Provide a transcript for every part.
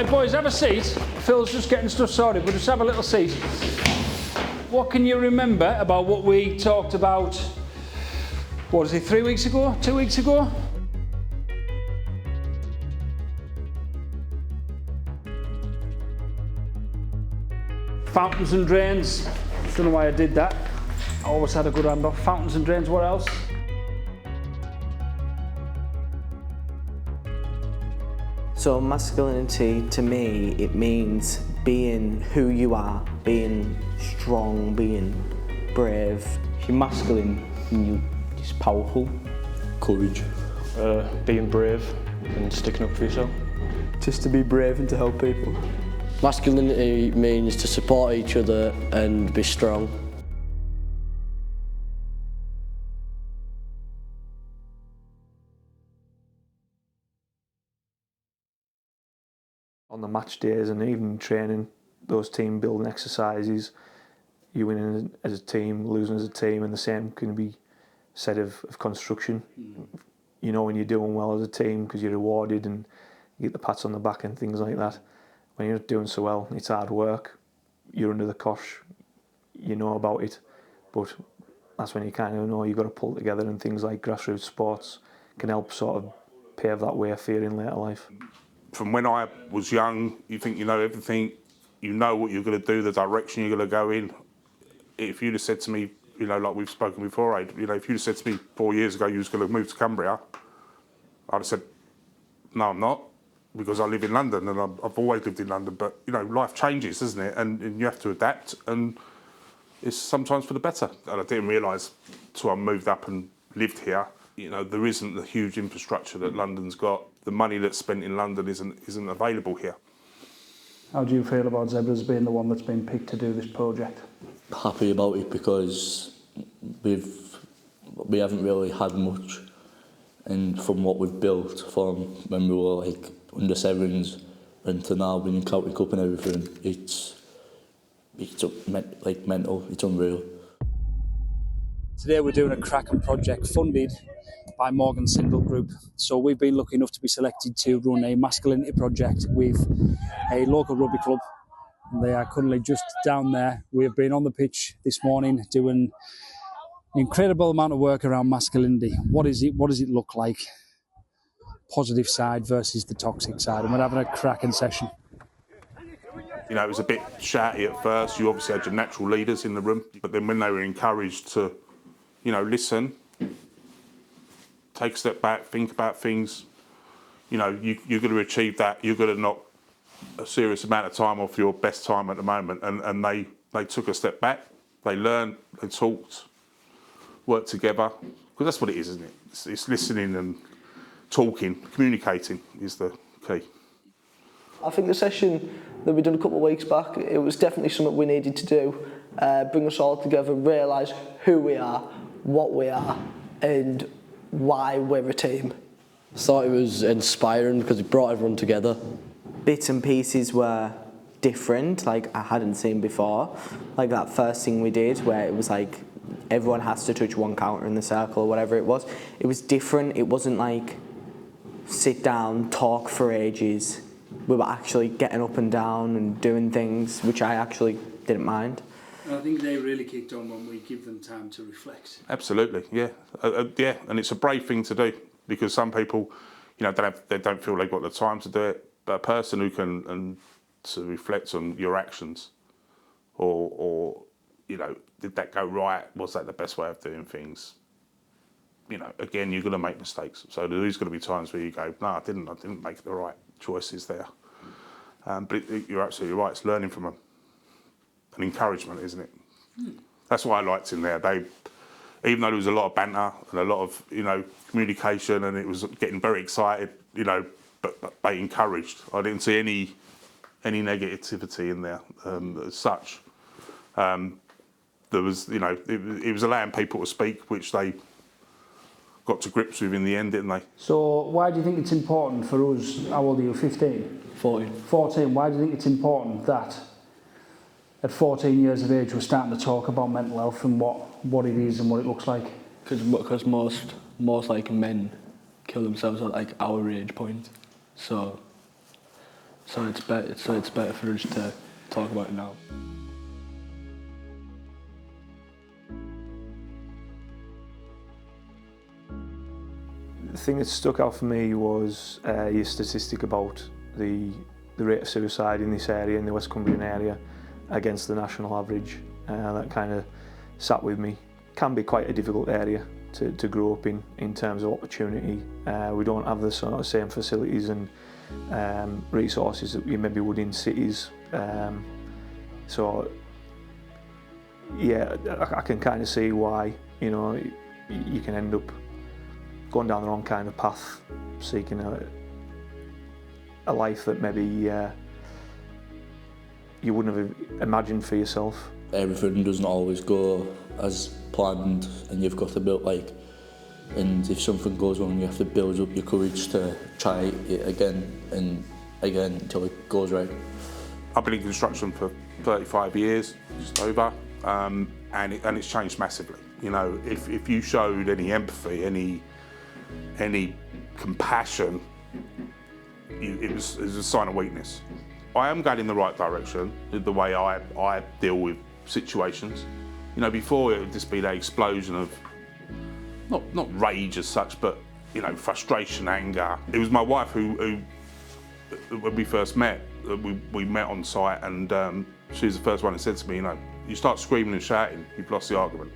Right, boys, have a seat. Phil's just getting stuff sorted, but just have a little seat. What can you remember about what we talked about, what is it, 3 weeks ago, 2 weeks ago? Fountains and drains. Don't know why I did that. I always had a good hand off. Fountains and drains, what else? So masculinity, to me, it means being who you are, being strong, being brave. If you're masculine, you're just powerful. Courage. Being brave and sticking up for yourself. Just to be brave and to help people. Masculinity means to support each other and be strong. On the match days and even training, those team building exercises, you winning as a team, losing as a team, and the same can be said of construction. You know when you're doing well as a team because you're rewarded and you get the pats on the back and things like that. When you're not doing so well, it's hard work, you're under the cosh, you know about it, but that's when you kind of know you've got to pull together, and things like grassroots sports can help sort of pave that way for you in later life. From when I was young, you think you know everything, you know what you're going to do, the direction you're going to go in. If you'd have said to me, you know, like we've spoken before, you know, if you'd have said to me 4 years ago you was going to move to Cumbria, I'd have said, no, I'm not, because I live in London and I've always lived in London. But, you know, life changes, doesn't it? And you have to adapt, and it's sometimes for the better. And I didn't realise until I moved up and lived here, you know, there isn't the huge infrastructure that London's got. The money that's spent in London isn't available here. How do you feel about Zebras being the one that's been picked to do this project? Happy about it because we haven't really had much, and from what we've built from when we were like under sevens and to now winning County Cup and everything, it's like mental, it's unreal. Today we're doing a cracking project funded by Morgan Sindel Group. So we've been lucky enough to be selected to run a masculinity project with a local rugby club. And they are currently just down there. We've been on the pitch this morning doing an incredible amount of work around masculinity. What is it? What does it look like? Positive side versus the toxic side. And we're having a cracking session. You know, it was a bit shouty at first. You obviously had your natural leaders in the room, but then when they were encouraged to, you know, listen, take a step back, think about things, you know, you're going to achieve that. You're going to knock a serious amount of time off your best time at the moment. And they took a step back, they learned, they talked, worked together, because that's what it is, isn't it? It's listening and talking, communicating is the key. I think the session that we did a couple of weeks back, it was definitely something we needed to do, bring us all together, realise who we are, what we are, and why we're a team. I thought it was inspiring because it brought everyone together. Bits and pieces were different, like I hadn't seen before. Like that first thing we did where it was like everyone has to touch one counter in the circle or whatever it was. It was different. It wasn't like sit down, talk for ages. We were actually getting up and down and doing things, which I actually didn't mind. I think they really kicked on when we give them time to reflect. Absolutely, yeah. Yeah, and it's a brave thing to do, because some people, you know, they don't feel they've got the time to do it. But a person who can to reflect on your actions, or you know, did that go right? Was that the best way of doing things? You know, again, you're going to make mistakes. So there's going to be times where you go, no, I didn't make the right choices there. But you're absolutely right. It's learning from them. An encouragement, isn't it? That's what I liked in there. Even though there was a lot of banter and a lot of, you know, communication, and it was getting very excited, you know, but they encouraged. I didn't see any negativity in there as such. There was, you know, it was allowing people to speak, which they got to grips with in the end, didn't they? So why do you think it's important for us, how old are you, 15? 14. 14, why do you think it's important that at 14 years of age we're starting to talk about mental health and what it is and what it looks like? Because most like men kill themselves at like our age point, so So it's better for us to talk about it now. The thing that stuck out for me was your statistic about the rate of suicide in this area, in the West Cumbrian area, against the national average. That kind of sat with me. Can be quite a difficult area to grow up in terms of opportunity. We don't have the sort of same facilities and resources that we maybe would in cities. So yeah, I can kind of see why, you know, you can end up going down the wrong kind of path, seeking a life that maybe you wouldn't have imagined for yourself. Everything doesn't always go as planned, and you've got to build and if something goes wrong, you have to build up your courage to try it again and again until it goes right. I've been in construction for 35 years, just over, and it's changed massively. You know, if you showed any empathy, any compassion, it was a sign of weakness. I am going in the right direction, the way I deal with situations. You know, before it would just be that explosion of, not rage as such, but, you know, frustration, anger. It was my wife who when we first met, we met on site, and she was the first one that said to me, you know, you start screaming and shouting, you've lost the argument.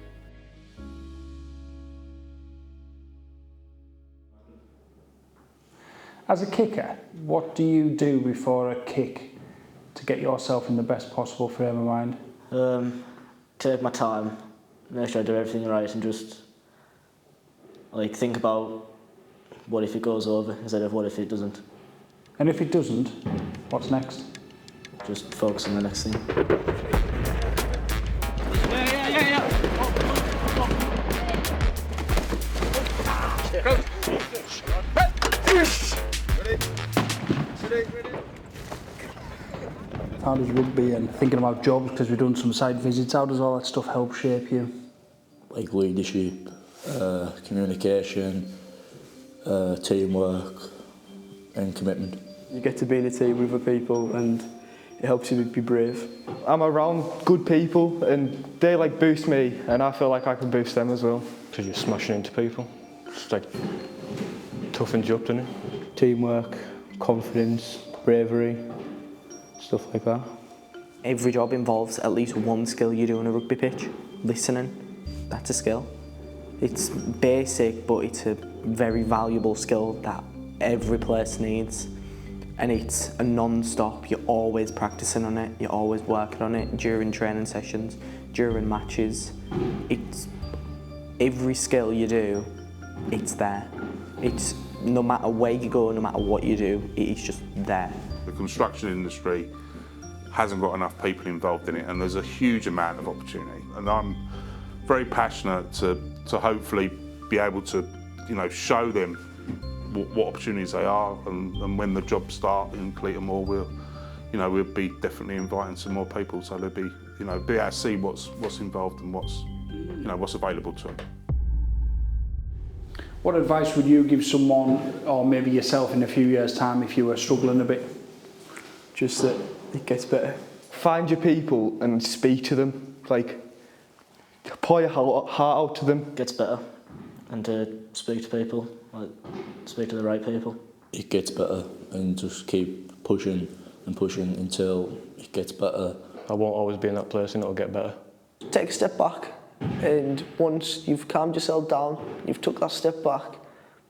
As a kicker, what do you do before a kick to get yourself in the best possible frame of mind? Take my time, make sure I do everything right, and just like think about what if it goes over instead of what if it doesn't. And if it doesn't, what's next? Just focus on the next thing. How does rugby and thinking about jobs, because we've done some site visits, how does all that stuff help shape you? Like leadership, communication, teamwork and commitment. You get to be in a team with other people and it helps you be brave. I'm around good people and they like boost me and I feel like I can boost them as well. Because you're smashing into people. It's like toughens you up, doesn't it? Teamwork, confidence, bravery, stuff like that. Every job involves at least one skill you do on a rugby pitch. Listening, that's a skill. It's basic, but it's a very valuable skill that every place needs. And it's a non-stop, you're always practicing on it, you're always working on it during training sessions, during matches. It's every skill you do, it's there. It's no matter where you go, no matter what you do, it is just there. The construction industry hasn't got enough people involved in it, and there's a huge amount of opportunity. And I'm very passionate to hopefully be able to, you know, show them what opportunities they are, and when the jobs start in Cleatormore, we'll be definitely inviting some more people, so they'll be, you know, be able to see what's involved and what's available to them. What advice would you give someone, or maybe yourself in a few years' time, if you were struggling a bit? Just that it gets better. Find your people and speak to them. Like, pour your heart out to them. Gets better, and to speak to people, like speak to the right people. It gets better, and just keep pushing and pushing until it gets better. I won't always be in that place, and it'll get better. Take a step back, and once you've calmed yourself down, you've took that step back,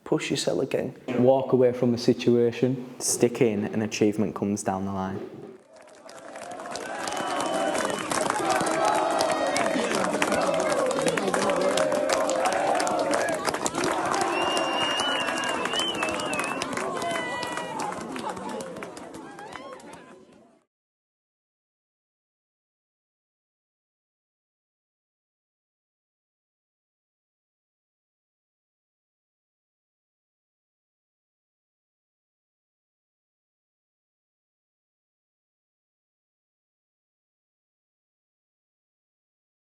push yourself again. Walk away from the situation. Stick in and achievement comes down the line.